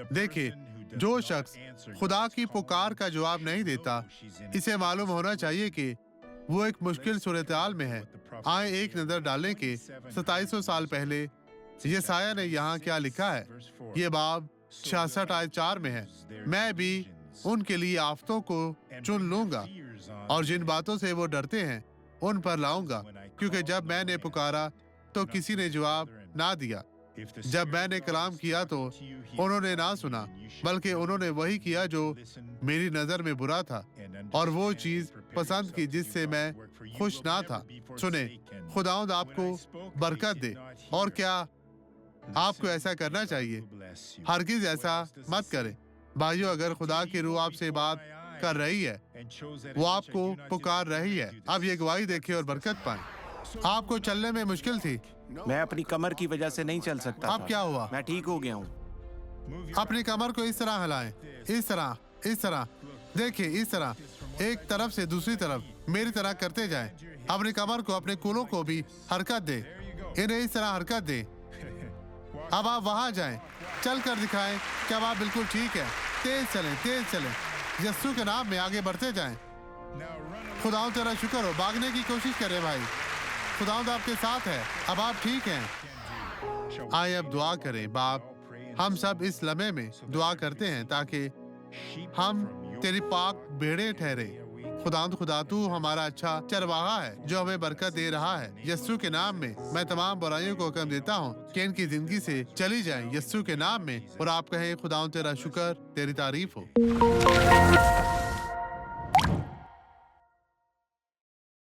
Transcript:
دیکھیے، جو شخص خدا کی پکار کا جواب نہیں دیتا، اسے معلوم ہونا چاہیے کہ وہ ایک مشکل صورتحال میں ہے۔ آئیں ایک نظر ڈالیں کہ 2700 سال پہلے یسایہ نے یہاں کیا لکھا ہے۔ یہ باب 66 آیت 4 میں ہے۔ میں بھی ان کے لیے آفتوں کو چن لوں گا اور جن باتوں سے وہ ڈرتے ہیں ان پر لاؤں گا، کیونکہ جب میں نے پکارا تو کسی نے جواب نہ دیا، جب میں نے کلام کیا تو انہوں نے نہ سنا، بلکہ انہوں نے وہی کیا جو میری نظر میں برا تھا، اور وہ چیز پسند کی جس سے میں خوش نہ تھا۔ سنیں، خداوند آپ کو برکت دے۔ اور کیا آپ کو ایسا کرنا چاہیے؟ ہرگز ایسا مت کریں۔ بھائیو، اگر خدا کی روح آپ سے بات کر رہی ہے، وہ آپ کو پکار رہی ہے، اب یہ گواہی دیکھیں اور برکت پائیں۔ آپ کو چلنے میں مشکل تھی، میں اپنی کمر کی وجہ سے نہیں چل سکتا اب کیا ہوا؟ میں ٹھیک ہو گیا ہوں۔ اپنی کمر کو اس طرح ہلائیں، اس طرح دیکھیں، اس طرح ایک طرف سے دوسری طرف میری طرح کرتے جائیں۔ اپنی کمر کو، اپنے کولوں کو بھی حرکت دیں، انہیں اس طرح حرکت دیں۔ اب آپ وہاں جائیں، چل کر دکھائیں کہ اب آپ بالکل ٹھیک ہے۔ تیز چلیں، یسوع کے نام میں آگے بڑھتے جائیں۔ خداوند تیرا شکر ہو، بھاگنے کی کوشش کریں بھائی، خداوند آپ کے ساتھ ہے، اب آپ ٹھیک ہیں۔ آئے اب دعا کریں۔ باپ، ہم سب اس لمحے میں دعا کرتے ہیں تاکہ ہم تیری پاک بھیڑیں ٹھہرے۔ خداوند خدا، تو ہمارا اچھا چرواہا ہے جو ہمیں برکت دے رہا ہے۔ یسوع کے نام میں میں تمام برائیوں کو حکم دیتا ہوں کہ ان کی زندگی سے چلی جائیں، یسوع کے نام میں، اور آپ کہیں خداوند تیرا شکر، تیری تعریف ہو۔